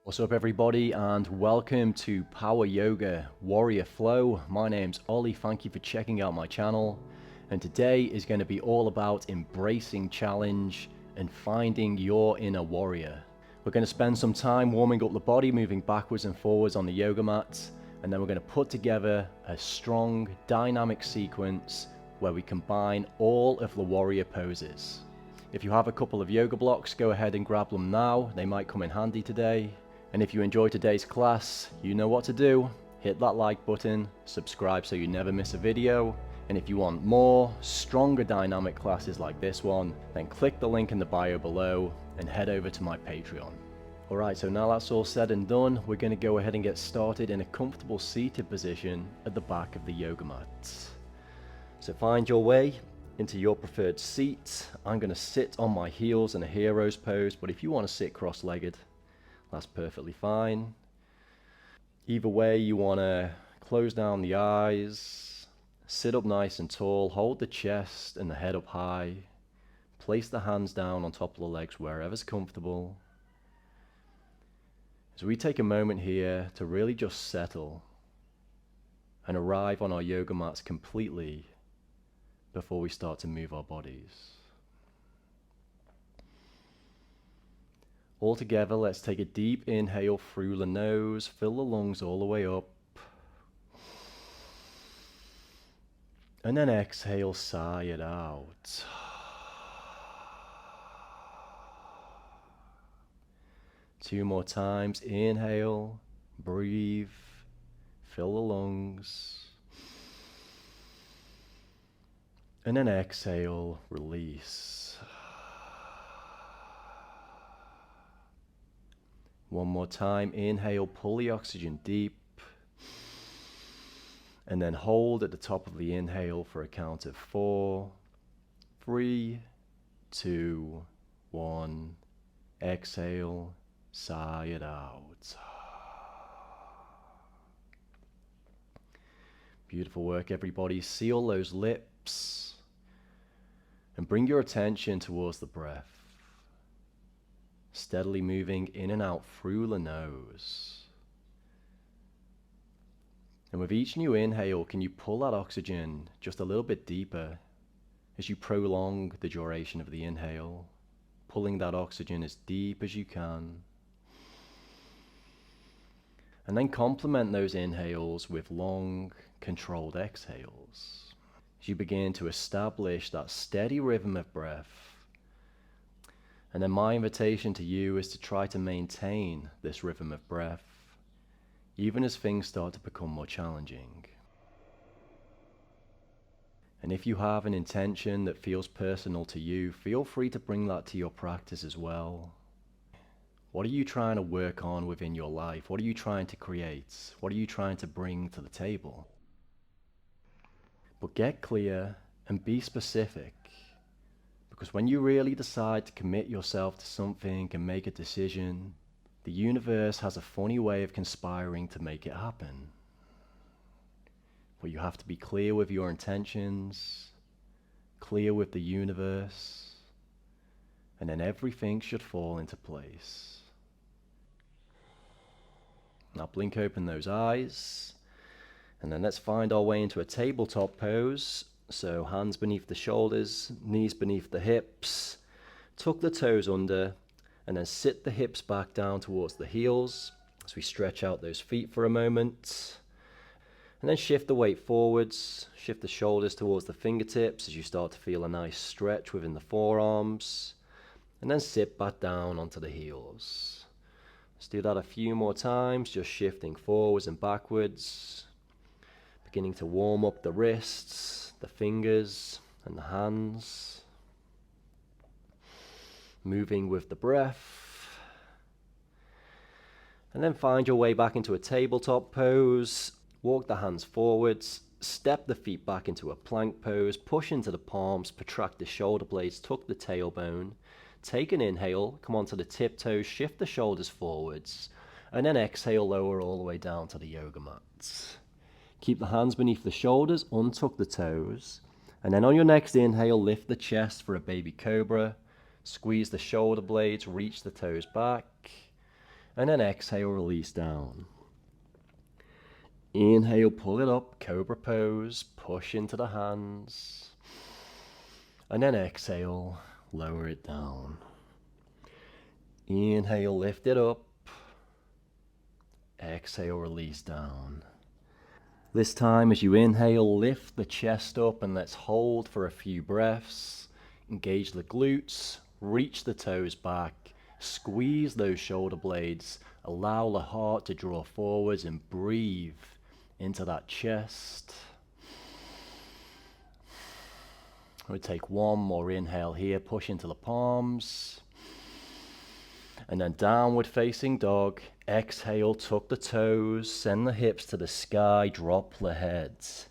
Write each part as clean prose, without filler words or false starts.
What's up everybody, and welcome to Power Yoga Warrior Flow. My name's Ollie, thank you for checking out my channel. And today is going to be all about embracing challenge and finding your inner warrior. We're going to spend some time warming up the body, moving backwards and forwards on the yoga mat. And then we're going to put together a strong, dynamic sequence where we combine all of the warrior poses. If you have a couple of yoga blocks, go ahead and grab them now. They might come in handy today. And if you enjoyed today's class, you know what to do. Hit that like button, subscribe so you never miss a video. And if you want more, stronger dynamic classes like this one, then click the link in the bio below and head over to my Patreon. Alright, so now that's all said and done, we're going to go ahead and get started in a comfortable seated position at the back of the yoga mat. So find your way into your preferred seat. I'm going to sit on my heels in a hero's pose, but if you want to sit cross-legged, that's perfectly fine. Either way, you want to close down the eyes, sit up nice and tall, hold the chest and the head up high, place the hands down on top of the legs wherever's comfortable. So we take a moment here to really just settle and arrive on our yoga mats completely before we start to move our bodies. All together, let's take a deep inhale through the nose, fill the lungs all the way up. And then exhale, sigh it out. Two more times, inhale, breathe, fill the lungs. And then exhale, release. One more time, inhale, pull the oxygen deep, and then hold at the top of the inhale for a count of 4, 3, 2, 1, exhale, sigh it out. Beautiful work everybody, seal those lips, and bring your attention towards the breath. Steadily moving in and out through the nose. And with each new inhale, can you pull that oxygen just a little bit deeper as you prolong the duration of the inhale, pulling that oxygen as deep as you can. And then complement those inhales with long, controlled exhales as you begin to establish that steady rhythm of breath. And then my invitation to you is to try to maintain this rhythm of breath, even as things start to become more challenging. And if you have an intention that feels personal to you, feel free to bring that to your practice as well. What are you trying to work on within your life? What are you trying to create? What are you trying to bring to the table? But get clear and be specific. Because when you really decide to commit yourself to something and make a decision, the universe has a funny way of conspiring to make it happen. But you have to be clear with your intentions, clear with the universe, and then everything should fall into place. Now blink open those eyes, and then let's find our way into a tabletop pose. So hands beneath the shoulders, knees beneath the hips, tuck the toes under, and then sit the hips back down towards the heels as we stretch out those feet for a moment. And then shift the weight forwards, shift the shoulders towards the fingertips as you start to feel a nice stretch within the forearms. And then sit back down onto the heels. Let's do that a few more times, just shifting forwards and backwards. Beginning to warm up the wrists, the fingers and the hands. Moving with the breath. And then find your way back into a tabletop pose. Walk the hands forwards, step the feet back into a plank pose, push into the palms, protract the shoulder blades, tuck the tailbone. Take an inhale, come onto the tiptoes, shift the shoulders forwards, and then exhale, lower all the way down to the yoga mats. Keep the hands beneath the shoulders, untuck the toes, and then on your next inhale, lift the chest for a baby cobra, squeeze the shoulder blades, reach the toes back, And then exhale, release down. Inhale, pull it up, cobra pose, push into the hands. And then exhale, lower it down. Inhale, lift it up. Exhale, release down. This time, as you inhale, lift the chest up and let's hold for a few breaths. Engage the glutes, reach the toes back, squeeze those shoulder blades, allow the heart to draw forwards and breathe into that chest. We'll take one more inhale here, push into the palms. And then downward facing dog. Exhale, tuck the toes, send the hips to the sky, drop the heads.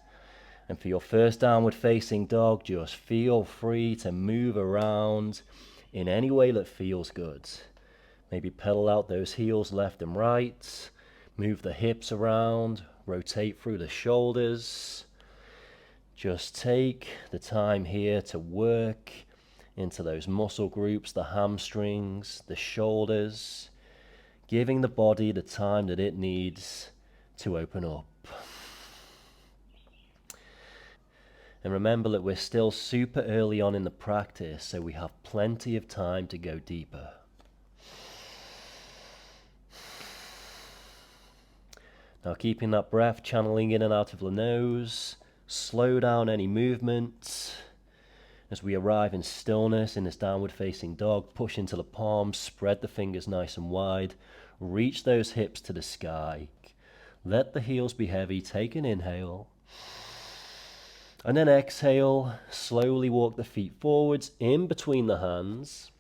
And for your first downward facing dog, just feel free to move around in any way that feels good. Maybe pedal out those heels left and right, move the hips around, rotate through the shoulders. Just take the time here to work into those muscle groups, the hamstrings, the shoulders, giving the body the time that it needs to open up. And remember that we're still super early on in the practice, so we have plenty of time to go deeper. Now keeping that breath channeling in and out of the nose, slow down any movement. As we arrive in stillness in this downward facing dog, push into the palms, spread the fingers nice and wide, reach those hips to the sky. Let the heels be heavy, take an inhale. And then exhale, slowly walk the feet forwards in between the hands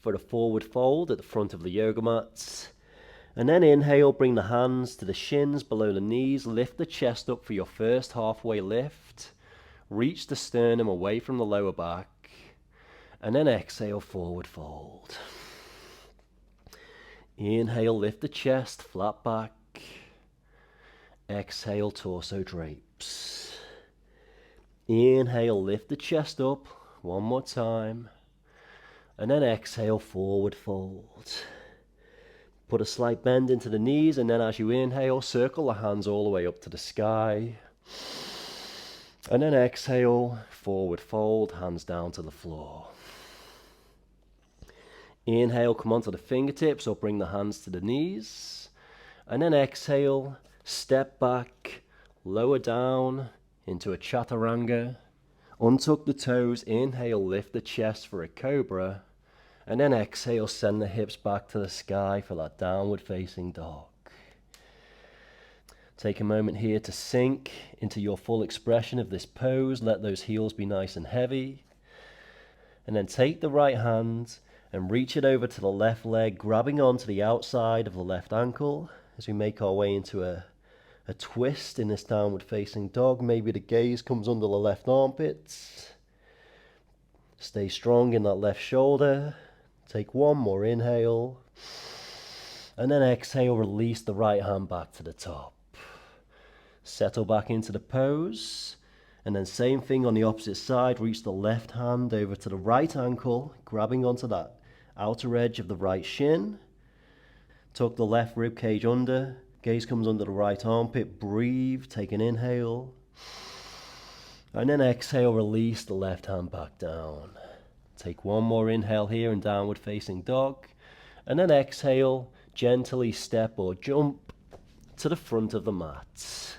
for a forward fold at the front of the yoga mat. And then inhale, bring the hands to the shins below the knees, lift the chest up for your first halfway lift. Reach the sternum away from the lower back, and then exhale, forward fold. Inhale, lift the chest, flat back. Exhale, torso drapes. Inhale, lift the chest up, one more time. And then exhale, forward fold. Put a slight bend into the knees, and then as you inhale, circle the hands all the way up to the sky. And then exhale, forward fold, hands down to the floor. Inhale, come onto the fingertips or bring the hands to the knees. And then exhale, step back, lower down into a chaturanga. Untuck the toes, inhale, lift the chest for a cobra. And then exhale, send the hips back to the sky for that downward facing dog. Take a moment here to sink into your full expression of this pose. Let those heels be nice and heavy. And then take the right hand and reach it over to the left leg, grabbing onto the outside of the left ankle as we make our way into a twist in this downward facing dog. Maybe the gaze comes under the left armpit. Stay strong in that left shoulder. Take one more inhale. And then exhale, release the right hand back to the top. Settle back into the pose, and then same thing on the opposite side. Reach the left hand over to the right ankle, grabbing onto that outer edge of the right shin. Tuck the left rib cage under, gaze comes under the right armpit. Breathe, take an inhale, and then exhale, release the left hand back down. Take one more inhale here in downward facing dog, and then exhale, gently step or jump to the front of the mat.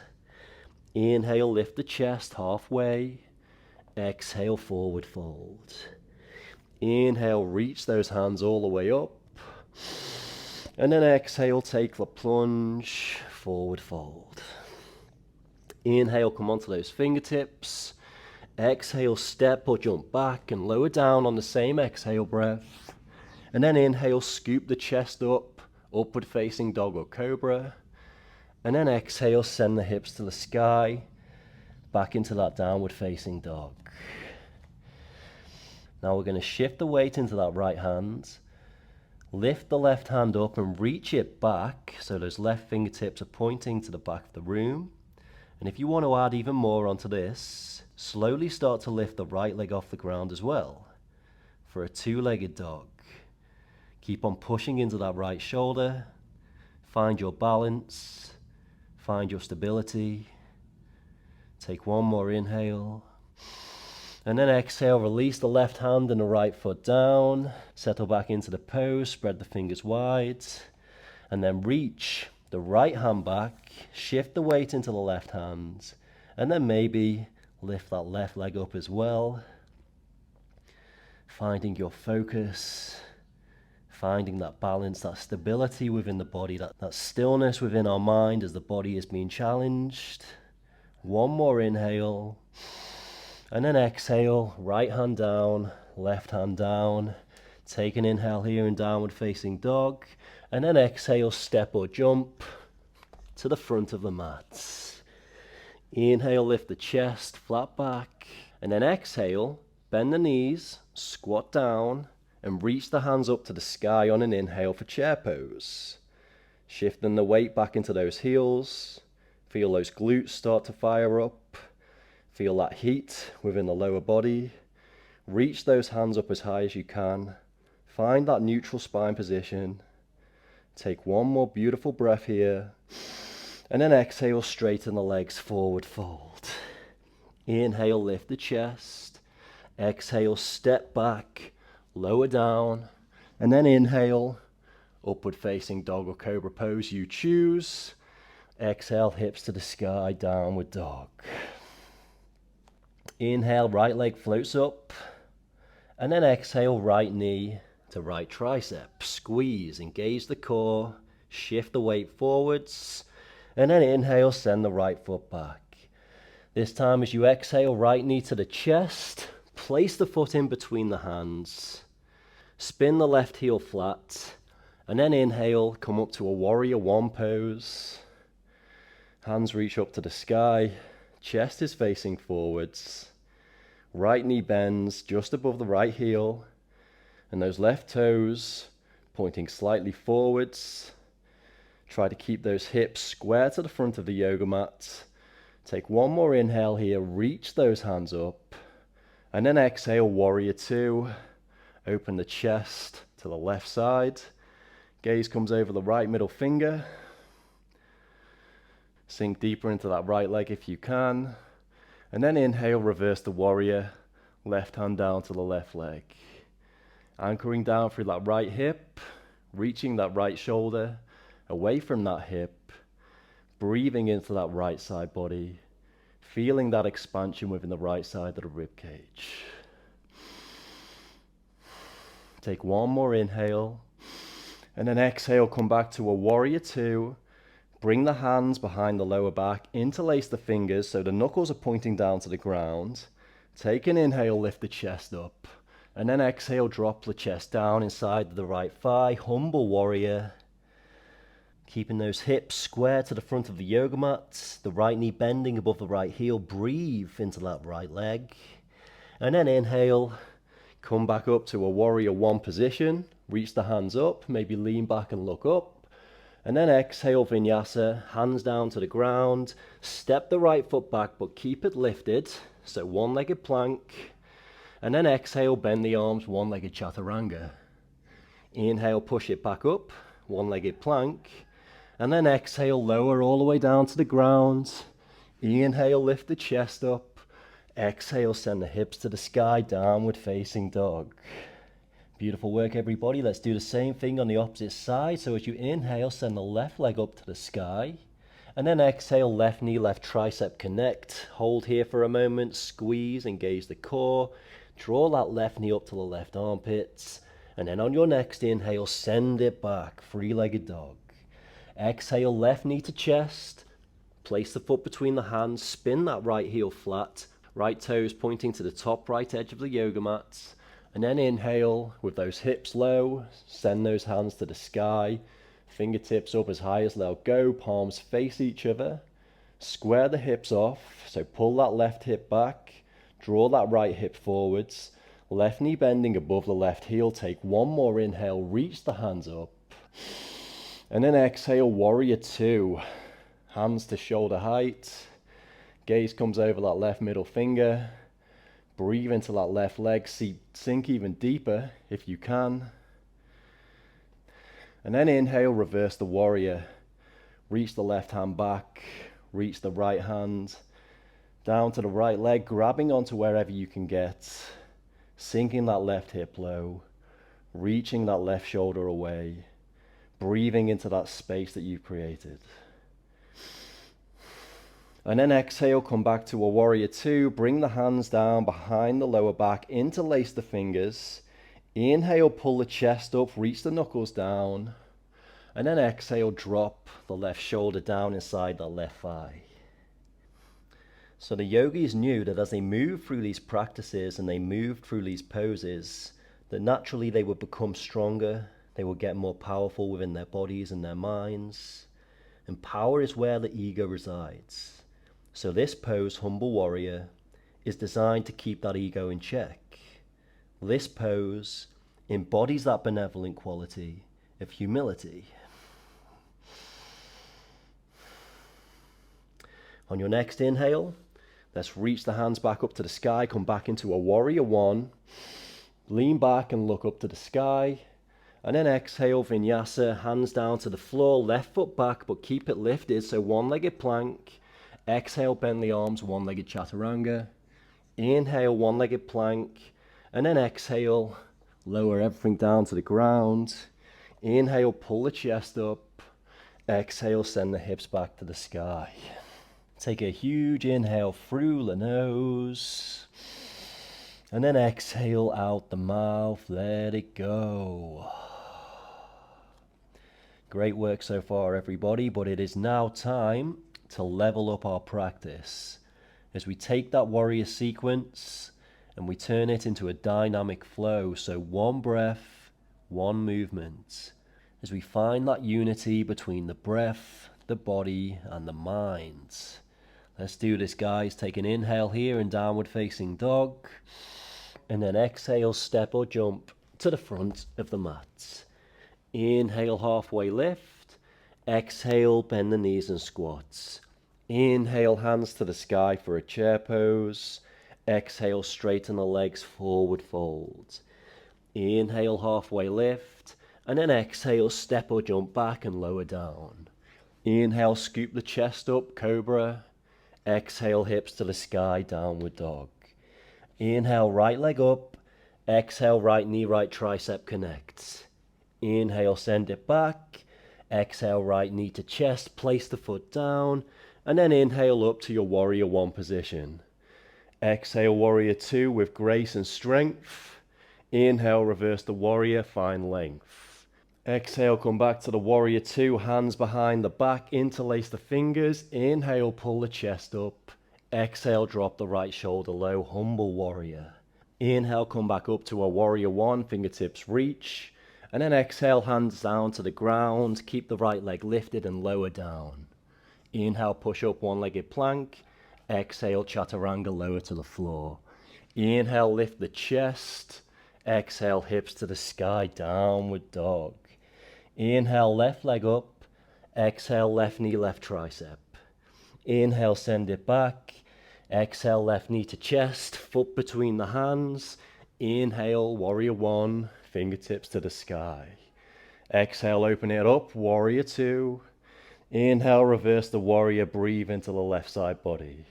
Inhale, lift the chest halfway. Exhale, forward fold. Inhale, reach those hands all the way up. And then exhale, take the plunge, forward fold. Inhale, come onto those fingertips. Exhale, step or jump back and lower down on the same exhale breath. And then inhale, scoop the chest up, upward facing dog or cobra. And then exhale, send the hips to the sky, back into that downward facing dog. Now we're going to shift the weight into that right hand, lift the left hand up and reach it back so those left fingertips are pointing to the back of the room. And if you want to add even more onto this, slowly start to lift the right leg off the ground as well for a two-legged dog. Keep on pushing into that right shoulder. Find your balance. Find your stability. Take one more inhale. And then exhale, release the left hand and the right foot down. Settle back into the pose, spread the fingers wide. And then reach the right hand back, shift the weight into the left hand. And then maybe lift that left leg up as well. Finding your focus, finding that balance, that stability within the body, that stillness within our mind as the body is being challenged. One more inhale. And then exhale, right hand down, left hand down. Take an inhale here in downward facing dog. And then exhale, step or jump to the front of the mat. Inhale, lift the chest, flat back. And then exhale, bend the knees, squat down, and reach the hands up to the sky on an inhale for chair pose. Shifting the weight back into those heels. Feel those glutes start to fire up. Feel that heat within the lower body. Reach those hands up as high as you can. Find that neutral spine position. Take one more beautiful breath here. And then exhale, straighten the legs, forward fold. Inhale, lift the chest. Exhale, step back, lower down. And then inhale, upward facing dog or cobra pose, you choose. Exhale, hips to the sky, downward dog. Inhale, right leg floats up. And then exhale, right knee to right tricep. Squeeze, engage the core, shift the weight forwards. And then inhale, send the right foot back. This time as you exhale, right knee to the chest. Place the foot in between the hands. Spin the left heel flat. And then inhale, come up to a warrior one pose. Hands reach up to the sky. Chest is facing forwards. Right knee bends just above the right heel. And those left toes pointing slightly forwards. Try to keep those hips square to the front of the yoga mat. Take one more inhale here. Reach those hands up. And then exhale, warrior two. Open the chest to the left side. Gaze comes over the right middle finger. Sink deeper into that right leg if you can. And then inhale, reverse the warrior. Left hand down to the left leg. Anchoring down through that right hip. Reaching that right shoulder. Away from that hip. Breathing into that right side body. Feeling that expansion within the right side of the rib cage. Take one more inhale. And then exhale, come back to a warrior two. Bring the hands behind the lower back, interlace the fingers so the knuckles are pointing down to the ground. Take an inhale, lift the chest up. And then exhale, drop the chest down inside the right thigh, humble warrior. Keeping those hips square to the front of the yoga mat, the right knee bending above the right heel. Breathe into that right leg. And then inhale, come back up to a warrior one position. Reach the hands up, maybe lean back and look up. And then exhale, vinyasa, hands down to the ground. Step the right foot back, but keep it lifted. So one-legged plank. And then exhale, bend the arms, one-legged chaturanga. Inhale, push it back up, one-legged plank. And then exhale, lower all the way down to the ground. Inhale, lift the chest up. Exhale, send the hips to the sky, downward facing dog. Beautiful work, everybody. Let's do the same thing on the opposite side. So as you inhale, send the left leg up to the sky. And then exhale, left knee, left tricep connect. Hold here for a moment. Squeeze, engage the core. Draw that left knee up to the left armpits. And then on your next inhale, send it back. Three-legged dog. Exhale, left knee to chest. Place the foot between the hands. Spin that right heel flat. Right toes pointing to the top right edge of the yoga mat. And then inhale with those hips low, send those hands to the sky, fingertips up as high as they'll go, palms face each other, square the hips off, so pull that left hip back, draw that right hip forwards, left knee bending above the left heel, take one more inhale, reach the hands up, and then exhale, warrior two, hands to shoulder height, gaze comes over that left middle finger. Breathe into that left leg, sink even deeper if you can. And then inhale, reverse the warrior. Reach the left hand back, reach the right hand down to the right leg, grabbing onto wherever you can get, sinking that left hip low, reaching that left shoulder away, breathing into that space that you've created. And then exhale, come back to a warrior two, bring the hands down behind the lower back, interlace the fingers. Inhale, pull the chest up, reach the knuckles down. And then exhale, drop the left shoulder down inside the left thigh. So the yogis knew that as they moved through these practices and they moved through these poses, that naturally they would become stronger, they would get more powerful within their bodies and their minds. And power is where the ego resides. So this pose, Humble Warrior, is designed to keep that ego in check. This pose embodies that benevolent quality of humility. On your next inhale, let's reach the hands back up to the sky, come back into a warrior one, lean back and look up to the sky, and then exhale, vinyasa, hands down to the floor, left foot back, but keep it lifted, so one-legged plank. Exhale, bend the arms, one-legged chaturanga. Inhale, one-legged plank, and then exhale, lower everything down to the ground. Inhale, pull the chest up. Exhale, send the hips back to the sky. Take a huge inhale through the nose. And then exhale out the mouth, let it go. Great work so far, everybody, but it is now time to level up our practice as we take that warrior sequence and we turn it into a dynamic flow. So one breath, one movement, as we find that unity between the breath, the body, and the mind. Let's do this, guys. Take an inhale here in downward facing dog, and then exhale, step or jump to the front of the mat. Inhale, halfway lift. Exhale, bend the knees and squats. Inhale, hands to the sky for a chair pose. Exhale, straighten the legs, forward fold. Inhale, halfway lift. And then exhale, step or jump back and lower down. Inhale, scoop the chest up, cobra. Exhale, hips to the sky, downward dog. Inhale, right leg up. Exhale, right knee, right tricep connects. Inhale, send it back. Exhale, right knee to chest, place the foot down, and then inhale up to your warrior one position. Exhale, warrior two with grace and strength. Inhale, reverse the warrior, find length. Exhale, come back to the warrior two, hands behind the back, interlace the fingers. Inhale, pull the chest up. Exhale, drop the right shoulder low, humble warrior. Inhale, come back up to a warrior one, fingertips reach. And then exhale, hands down to the ground. Keep the right leg lifted and lower down. Inhale, push up, one-legged plank. Exhale, chaturanga, lower to the floor. Inhale, lift the chest. Exhale, hips to the sky, downward dog. Inhale, left leg up. Exhale, left knee, left tricep. Inhale, send it back. Exhale, left knee to chest, foot between the hands. Inhale, warrior one, fingertips to the sky. Exhale, open it up, warrior two. Inhale, reverse the warrior, breathe into the left side body.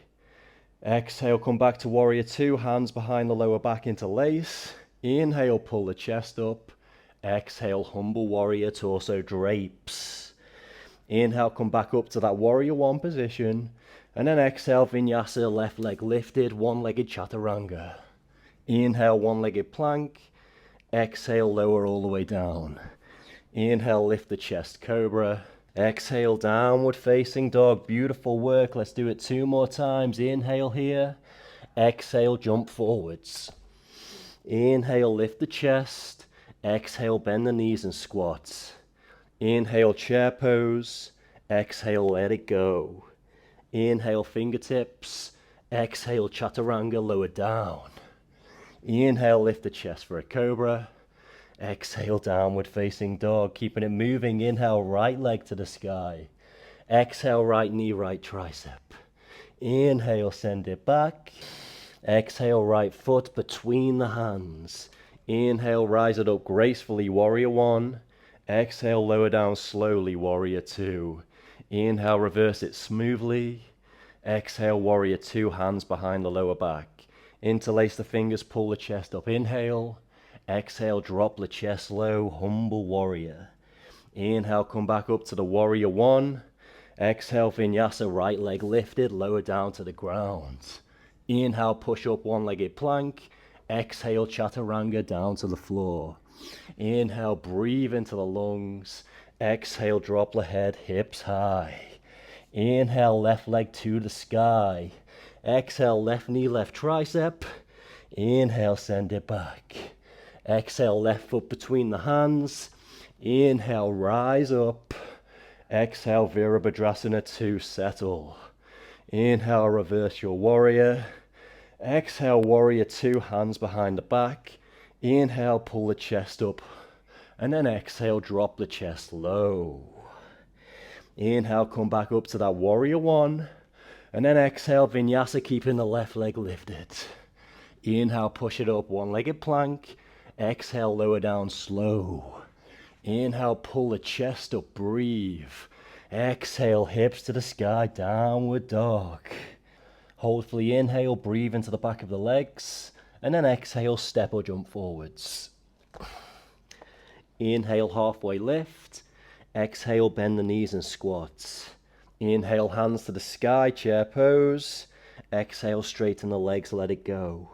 Exhale, come back to warrior two, hands behind the lower back, interlace. Inhale, pull the chest up. Exhale, humble warrior, torso drapes. Inhale, come back up to that warrior one position. And then exhale, vinyasa, left leg lifted, one-legged chaturanga. Inhale, one-legged plank. Exhale, lower all the way down. Inhale, lift the chest, cobra. Exhale, downward facing dog. Beautiful work. Let's do it two more times. Inhale here. Exhale, jump forwards. Inhale, lift the chest. Exhale, bend the knees and squat. Inhale, chair pose. Exhale, let it go. Inhale, fingertips. Exhale, chaturanga, lower down. Inhale, lift the chest for a cobra. Exhale, downward facing dog, keeping it moving. Inhale, right leg to the sky. Exhale, right knee, right tricep. Inhale, send it back. Exhale, right foot between the hands. Inhale, rise it up gracefully, warrior one. Exhale, lower down slowly, warrior two. Inhale, reverse it smoothly. Exhale, warrior two, hands behind the lower back. Interlace the fingers, pull the chest up. Inhale. Exhale, drop the chest low, humble warrior. Inhale, come back up to the warrior one. Exhale, vinyasa, right leg lifted, lower down to the ground. Inhale, push up one-legged plank. Exhale, chaturanga, down to the floor. Inhale, breathe into the lungs. Exhale, drop the head, hips high. Inhale, left leg to the sky. Exhale, left knee, left tricep. Inhale, send it back. Exhale, left foot between the hands. Inhale, rise up. Exhale, Virabhadrasana 2, settle. Inhale, reverse your warrior. Exhale, warrior two, hands behind the back. Inhale, pull the chest up. And then exhale, drop the chest low. Inhale, come back up to that warrior one. And then exhale, vinyasa, keeping the left leg lifted. Inhale, push it up, one-legged plank. Exhale, lower down slow. Inhale, pull the chest up, breathe. Exhale, hips to the sky, downward dog. Hold for the inhale, breathe into the back of the legs. And then exhale, step or jump forwards. Inhale, halfway lift. Exhale, bend the knees and squat. Inhale, hands to the sky, chair pose. Exhale, straighten the legs, let it go.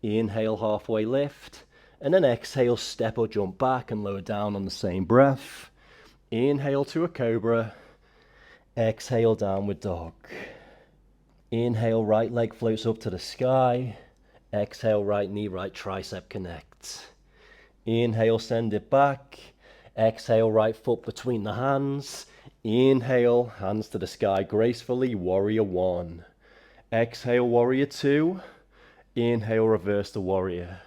Inhale, halfway lift. And then exhale, step or jump back and lower down on the same breath. Inhale to a cobra. Exhale, downward dog. Inhale, right leg floats up to the sky. Exhale, right knee, right tricep connects. Inhale, send it back. Exhale, right foot between the hands. Inhale, hands to the sky gracefully, warrior one. Exhale, warrior two. Inhale, reverse the warrior.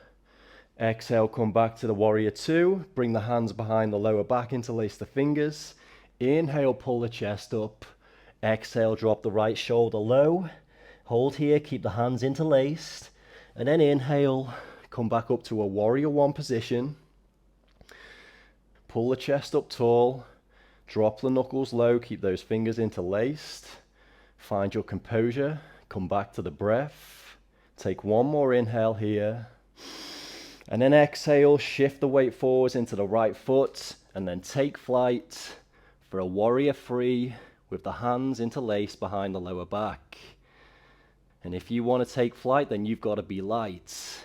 Exhale, come back to the warrior two. Bring the hands behind the lower back, interlace the fingers. Inhale, pull the chest up. Exhale, drop the right shoulder low. Hold here, keep the hands interlaced. And then inhale, come back up to a warrior one position. Pull the chest up tall. Drop the knuckles low, keep those fingers interlaced. Find your composure, come back to the breath. Take one more inhale here. And then exhale, shift the weight forwards into the right foot, and then take flight for a warrior three with the hands interlaced behind the lower back. And if you want to take flight, then you've got to be light.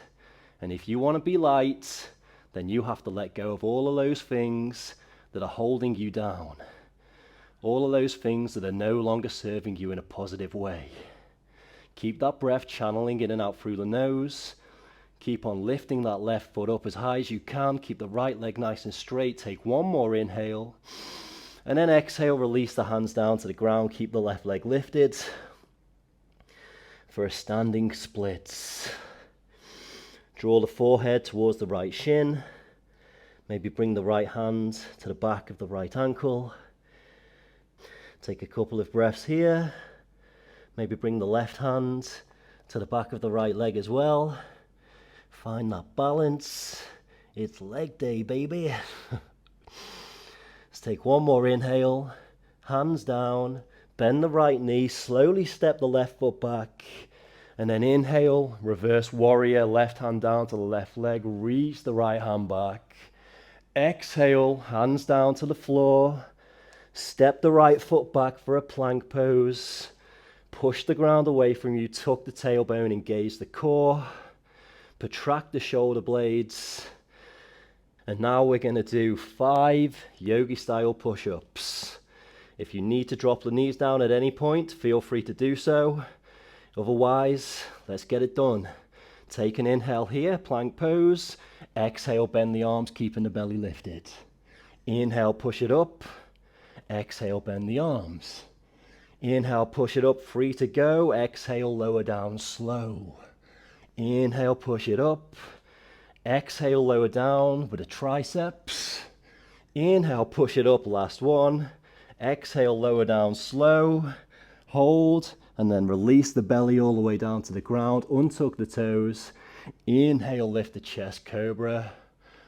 And if you want to be light, then you have to let go of all of those things that are holding you down. All of those things that are no longer serving you in a positive way. Keep that breath channeling in and out through the nose. Keep on lifting that left foot up as high as you can. Keep the right leg nice and straight. Take one more inhale. And then exhale, release the hands down to the ground. Keep the left leg lifted for a standing splits. Draw the forehead towards the right shin. Maybe bring the right hand to the back of the right ankle. Take a couple of breaths here. Maybe bring the left hand to the back of the right leg as well. Find that balance. It's leg day, baby. Let's take one more inhale. Hands down. Bend the right knee. Slowly step the left foot back. And then inhale. Reverse warrior. Left hand down to the left leg. Reach the right hand back. Exhale. Hands down to the floor. Step the right foot back for a plank pose. Push the ground away from you. Tuck the tailbone. Engage the core. Protract the shoulder blades. And now we're going to do 5 yogi style push-ups. If you need to drop the knees down at any point, feel free to do so. Otherwise, let's get it done. Take an inhale here, plank pose. Exhale, bend the arms, keeping the belly lifted. Inhale, push it up. Exhale, bend the arms. Inhale, push it up, free to go. Exhale, lower down, slow. Inhale, push it up. Exhale, lower down with the triceps. Inhale, push it up, last one. Exhale, lower down, slow. Hold, and then release the belly all the way down to the ground. Untuck the toes. Inhale, lift the chest, cobra.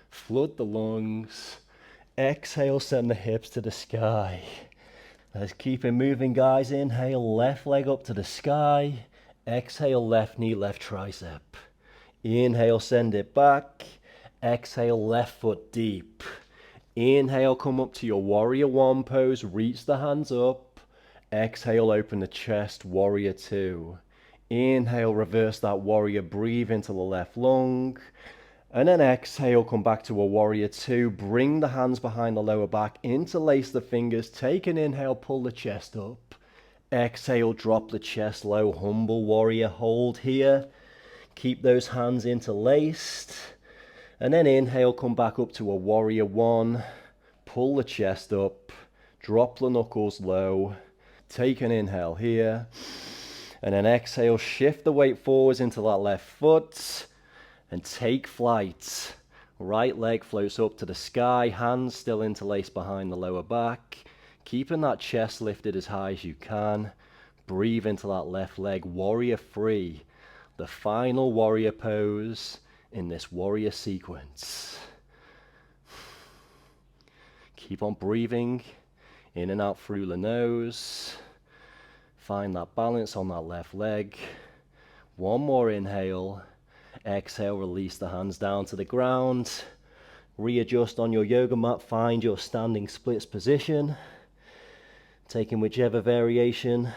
Flood the lungs. Exhale, send the hips to the sky. Let's keep it moving, guys. Inhale, left leg up to the sky. Exhale, left knee, left tricep. Inhale, send it back. Exhale, left foot deep. Inhale, come up to your warrior one pose. Reach the hands up. Exhale, open the chest, warrior two. Inhale, reverse that warrior. Breathe into the left lung. And then exhale, come back to a warrior two. Bring the hands behind the lower back. Interlace the fingers. Take an inhale, pull the chest up. Exhale, drop the chest low. Humble warrior, hold here. Keep those hands interlaced. And then inhale, come back up to a warrior one. Pull the chest up. Drop the knuckles low. Take an inhale here. And then exhale, shift the weight forwards into that left foot. And take flight. Right leg floats up to the sky, hands still interlaced behind the lower back. Keeping that chest lifted as high as you can. Breathe into that left leg, warrior three. The final warrior pose in this warrior sequence. Keep on breathing in and out through the nose. Find that balance on that left leg. One more inhale. Exhale, release the hands down to the ground. Readjust on your yoga mat. Find your standing splits position. Taking whichever variation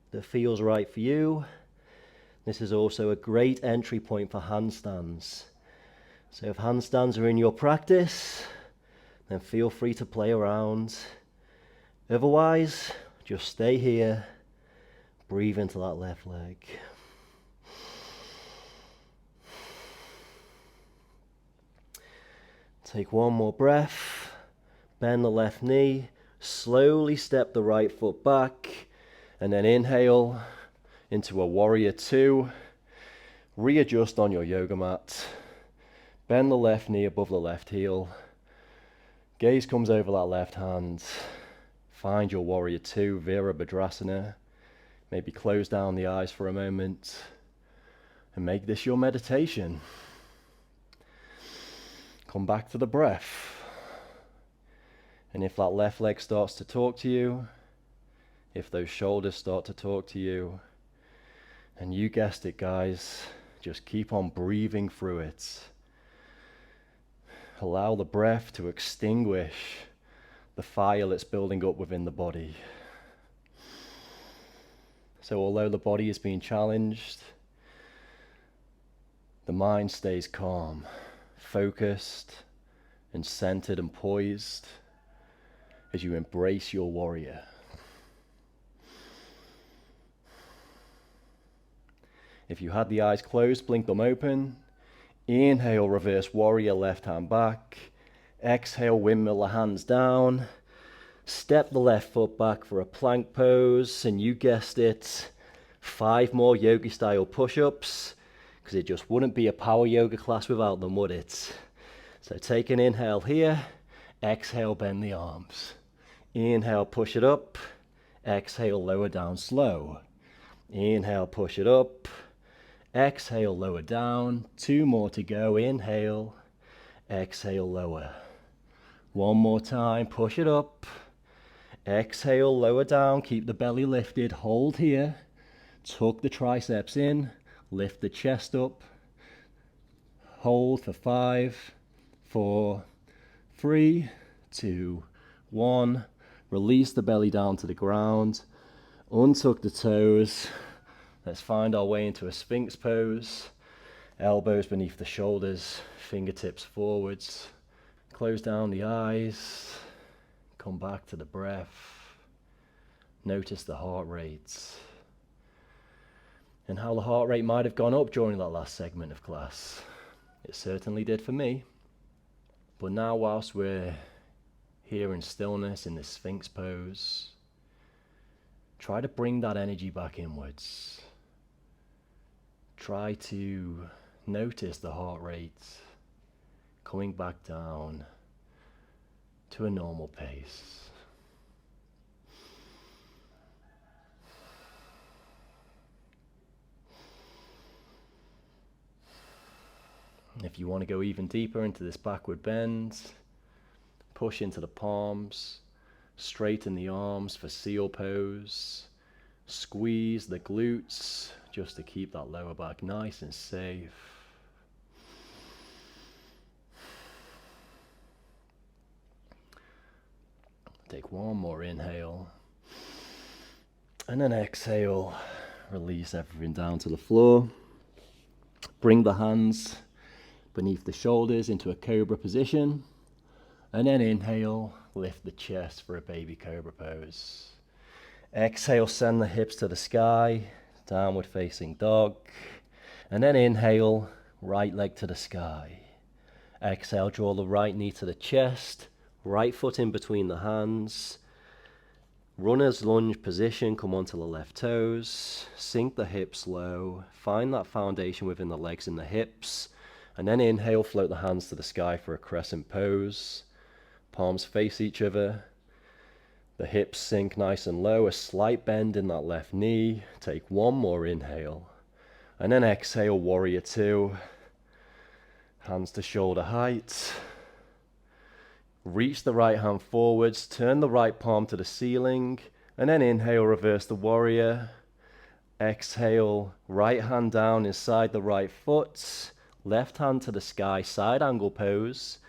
that feels right for you. This is also a great entry point for handstands. So if handstands are in your practice, then feel free to play around. Otherwise, just stay here. Breathe into that left leg. Take one more breath, bend the left knee, slowly step the right foot back, and then inhale into a warrior two. Readjust on your yoga mat, bend the left knee above the left heel, gaze comes over that left hand, find your warrior two, Virabhadrasana, maybe close down the eyes for a moment, and make this your meditation. Come back to the breath. And if that left leg starts to talk to you, if those shoulders start to talk to you, and you guessed it, guys, just keep on breathing through it. Allow the breath to extinguish the fire that's building up within the body. So although the body is being challenged, the mind stays calm, focused and centered and poised as you embrace your warrior. If you had the eyes closed, blink them open. Inhale, reverse warrior, left hand back. Exhale, windmill the hands down. Step the left foot back for a plank pose, and you guessed it, 5 more yogi style push-ups, because it just wouldn't be a power yoga class without them, would it? So take an inhale here, exhale, bend the arms. Inhale, push it up, exhale, lower down slow. Inhale, push it up, exhale, lower down. 2 more to go, inhale, exhale, lower. 1 more time, push it up, exhale, lower down, keep the belly lifted, hold here, tuck the triceps in, lift the chest up, hold for 5, 4, 3, 2, 1. Release the belly down to the ground, untuck the toes. Let's find our way into a Sphinx pose. Elbows beneath the shoulders, fingertips forwards. Close down the eyes, come back to the breath. Notice the heart rate and how the heart rate might have gone up during that last segment of class. It certainly did for me. But now, whilst we're here in stillness in this Sphinx pose, try to bring that energy back inwards. Try to notice the heart rate coming back down to a normal pace. If you want to go even deeper into this backward bend, Push into the palms, straighten the arms for seal pose. Squeeze the glutes just to keep that lower back nice and safe. Take one more inhale. And then exhale, release everything down to the floor. Bring the hands beneath the shoulders into a cobra position. And then inhale, lift the chest for a baby cobra pose. Exhale, send the hips to the sky, downward facing dog. And then inhale, right leg to the sky. Exhale, draw the right knee to the chest, right foot in between the hands. Runner's lunge position, come onto the left toes, sink the hips low, find that foundation within the legs and the hips, and then inhale, float the hands to the sky for a crescent pose. Palms face each other, the hips sink nice and low, a slight bend in that left knee. Take one more inhale, and then exhale, warrior two. Hands to shoulder height. Reach the right hand forwards, turn the right palm to the ceiling, and then inhale, reverse the warrior. Exhale, right hand down inside the right foot, left hand to the sky, side angle pose.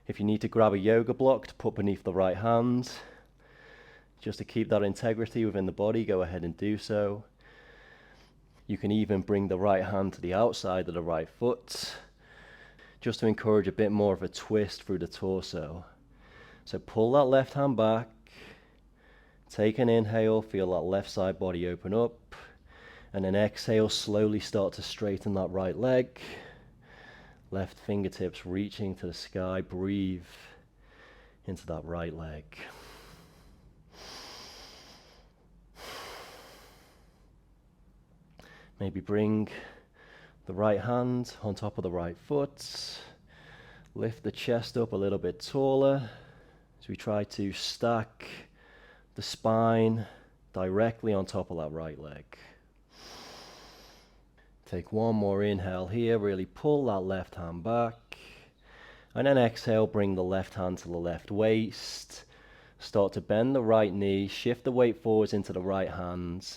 If you need to grab a yoga block to put beneath the right hand, just to keep that integrity within the body, go ahead and do so. You can even bring the right hand to the outside of the right foot, just to encourage a bit more of a twist through the torso. So pull that left hand back, take an inhale, feel that left side body open up, and then exhale, slowly start to straighten that right leg. Left fingertips reaching to the sky, breathe into that right leg. Maybe bring the right hand on top of the right foot. Lift the chest up a little bit taller as we try to stack the spine directly on top of that right leg. Take one more inhale here, really pull that left hand back. And then exhale, bring the left hand to the left waist. Start to bend the right knee, shift the weight forwards into the right hand.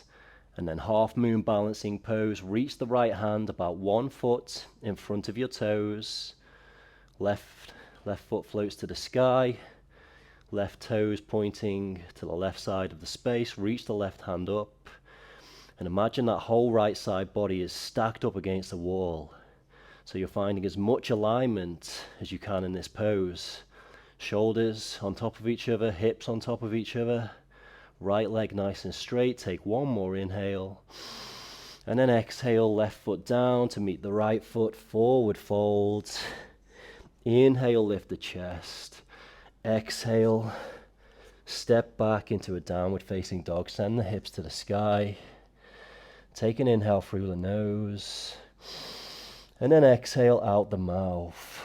And then half moon balancing pose, reach the right hand about 1 foot in front of your toes. Left foot floats to the sky. Left toes pointing to the left side of the space. Reach the left hand up. And imagine that whole right side body is stacked up against the wall. So you're finding as much alignment as you can in this pose. Shoulders on top of each other, hips on top of each other. Right leg nice and straight. Take one more inhale. And then exhale, left foot down to meet the right foot, forward fold. Inhale, lift the chest. Exhale, step back into a downward facing dog. Send the hips to the sky. Take an inhale through the nose. And then exhale out the mouth.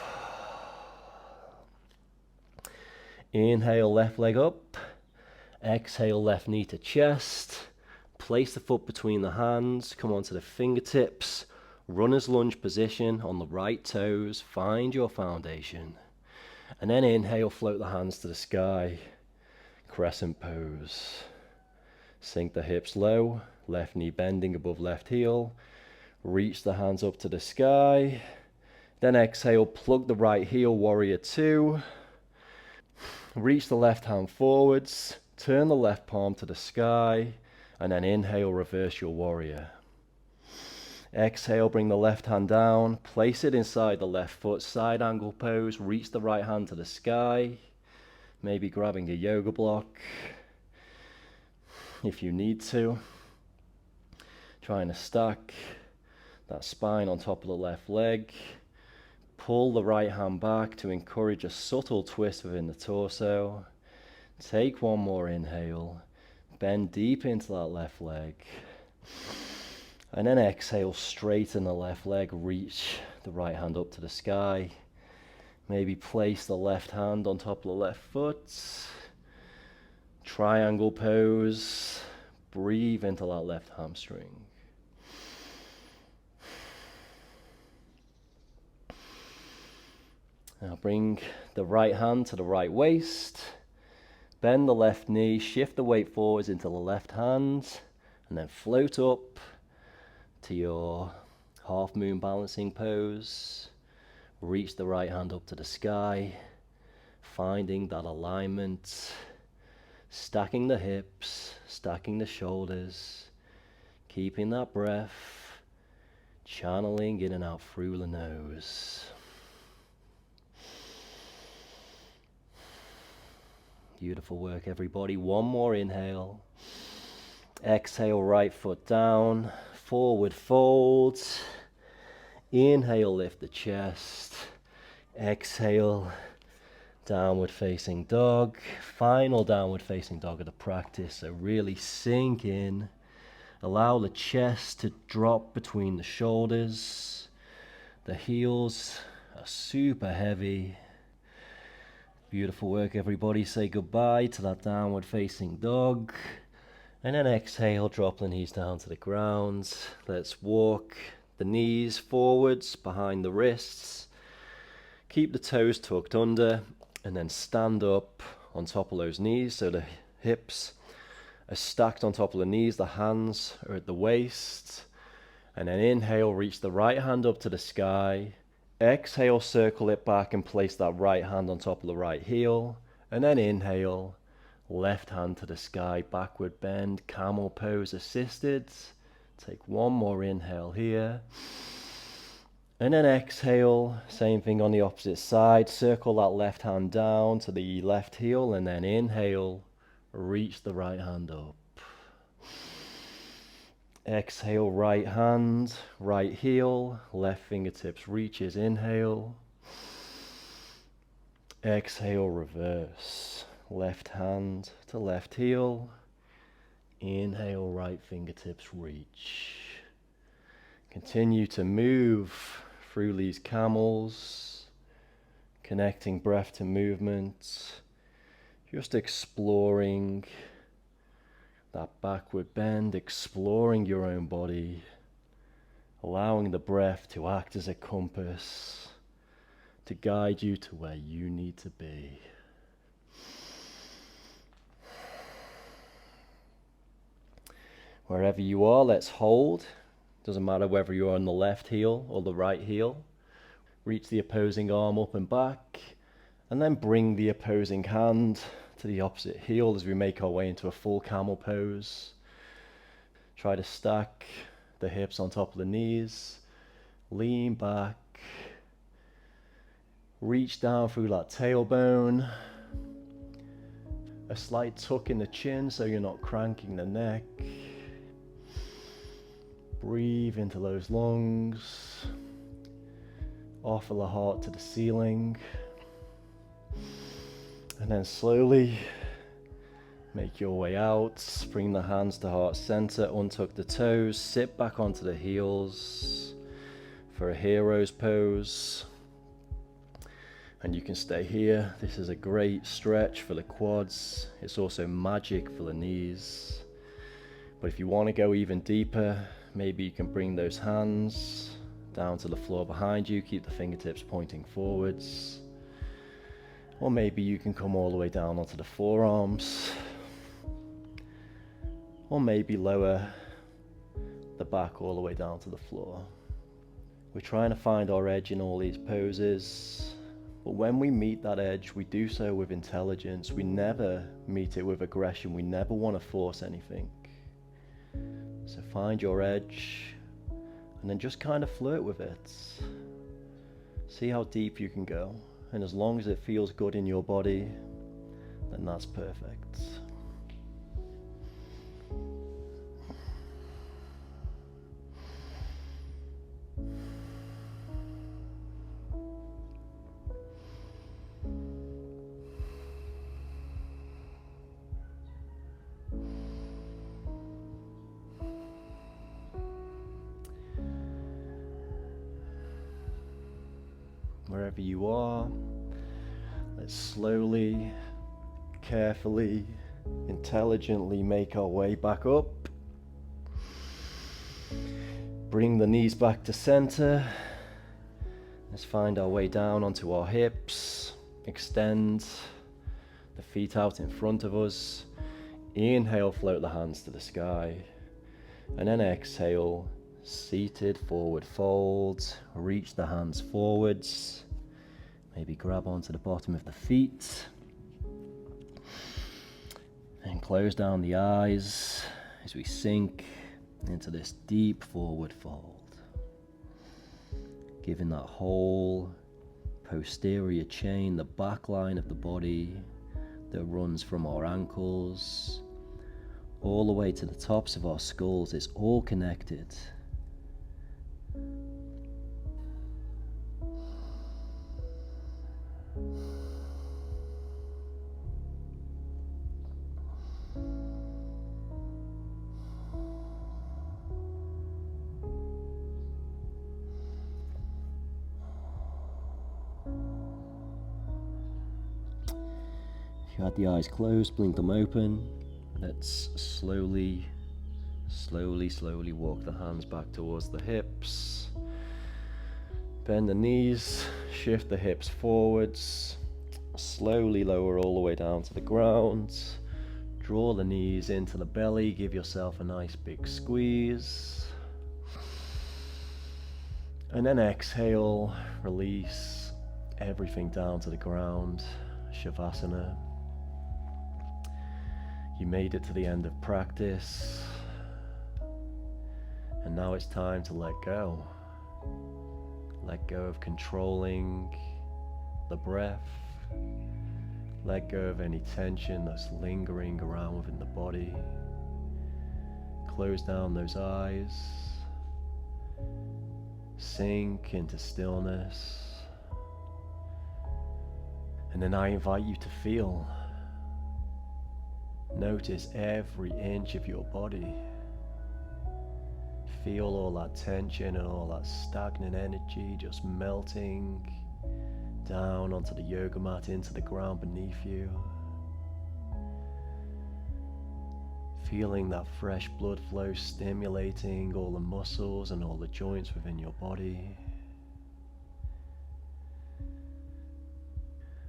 Inhale, left leg up. Exhale, left knee to chest. Place the foot between the hands. Come onto the fingertips. Runner's lunge position on the right toes. Find your foundation. And then inhale, float the hands to the sky. Crescent pose. Sink the hips low. Left knee bending above left heel. Reach the hands up to the sky. Then exhale, plug the right heel, warrior two. Reach the left hand forwards. Turn the left palm to the sky. And then inhale, reverse your warrior. Exhale, bring the left hand down. Place it inside the left foot, side angle pose. Reach the right hand to the sky. Maybe grabbing a yoga block if you need to. Trying to stack that spine on top of the left leg. Pull the right hand back to encourage a subtle twist within the torso. Take one more inhale. Bend deep into that left leg. And then exhale, straighten the left leg. Reach the right hand up to the sky. Maybe place the left hand on top of the left foot. Triangle pose. Breathe into that left hamstring. Now bring the right hand to the right waist, bend the left knee, shift the weight forwards into the left hand, and then float up to your half moon balancing pose. Reach the right hand up to the sky, finding that alignment, stacking the hips, stacking the shoulders, keeping that breath, channeling in and out through the nose. Beautiful work, everybody. One more inhale. Exhale, right foot down, forward fold. Inhale, lift the chest. Exhale, downward facing dog. Final downward facing dog of the practice. So really sink in. Allow the chest to drop between the shoulders. The heels are super heavy. Beautiful work, everybody. Say goodbye to that downward facing dog. And then exhale, drop the knees down to the ground. Let's walk the knees forwards behind the wrists. Keep the toes tucked under, and then stand up on top of those knees so the hips are stacked on top of the knees, the hands are at the waist. And then inhale, reach the right hand up to the sky. Exhale, circle it back and place that right hand on top of the right heel. And then inhale, left hand to the sky, backward bend, camel pose assisted. Take one more inhale here. And then exhale, same thing on the opposite side. Circle that left hand down to the left heel, and then inhale, reach the right hand up. Exhale, right hand, right heel, left fingertips reaches, inhale. Exhale, reverse. Left hand to left heel. Inhale, right fingertips reach. Continue to move through these camels, connecting breath to movement, just exploring that backward bend, exploring your own body, allowing the breath to act as a compass to guide you to where you need to be. Wherever you are, let's hold. Doesn't matter whether you're on the left heel or the right heel. Reach the opposing arm up and back, and then bring the opposing hand to the opposite heel as we make our way into a full camel pose. Try to stack the hips on top of the knees. Lean back. Reach down through that tailbone. A slight tuck in the chin so you're not cranking the neck. Breathe into those lungs. Offer the heart to the ceiling. And then slowly make your way out. Bring the hands to heart center. Untuck the toes. Sit back onto the heels for a hero's pose. And you can stay here. This is a great stretch for the quads. It's also magic for the knees. But if you want to go even deeper, maybe you can bring those hands down to the floor behind you. Keep the fingertips pointing forwards. Or maybe you can come all the way down onto the forearms. Or maybe lower the back all the way down to the floor. We're trying to find our edge in all these poses. But when we meet that edge, we do so with intelligence. We never meet it with aggression. We never want to force anything. So find your edge and then just kind of flirt with it. See how deep you can go. And as long as it feels good in your body, then that's perfect. Wherever you are, let's slowly, carefully, intelligently make our way back up. Bring the knees back to center. Let's find our way down onto our hips. Extend the feet out in front of us. Inhale, float the hands to the sky. And then exhale, seated forward fold. Reach the hands forwards. Maybe grab onto the bottom of the feet. And close down the eyes as we sink into this deep forward fold. Giving that whole posterior chain, the back line of the body that runs from our ankles all the way to the tops of our skulls, it's all connected. If you had the eyes closed, blink them open. Let's slowly walk the hands back towards the hips. Bend the knees, shift the hips forwards. Slowly lower all the way down to the ground. Draw the knees into the belly, give yourself a nice big squeeze. And then exhale, release everything down to the ground. Shavasana. You made it to the end of practice, and now it's time to let go. Let go of controlling the breath. Let go of any tension that's lingering around within the body. Close down those eyes. Sink into stillness. And then I invite you to feel. Notice every inch of your body. Feel all that tension and all that stagnant energy just melting down onto the yoga mat, into the ground beneath you. Feeling that fresh blood flow stimulating all the muscles and all the joints within your body.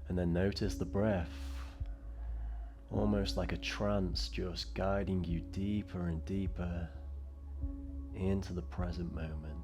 And then notice the breath. Almost like a trance, just guiding you deeper and deeper into the present moment.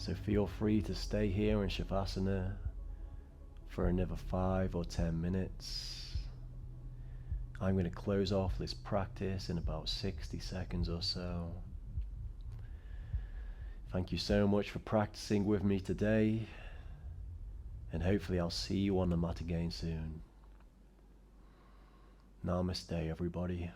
So feel free to stay here in Shavasana for another 5 or 10 minutes. I'm going to close off this practice in about 60 seconds or so. Thank you so much for practicing with me today, and hopefully I'll see you on the mat again soon. Namaste, everybody.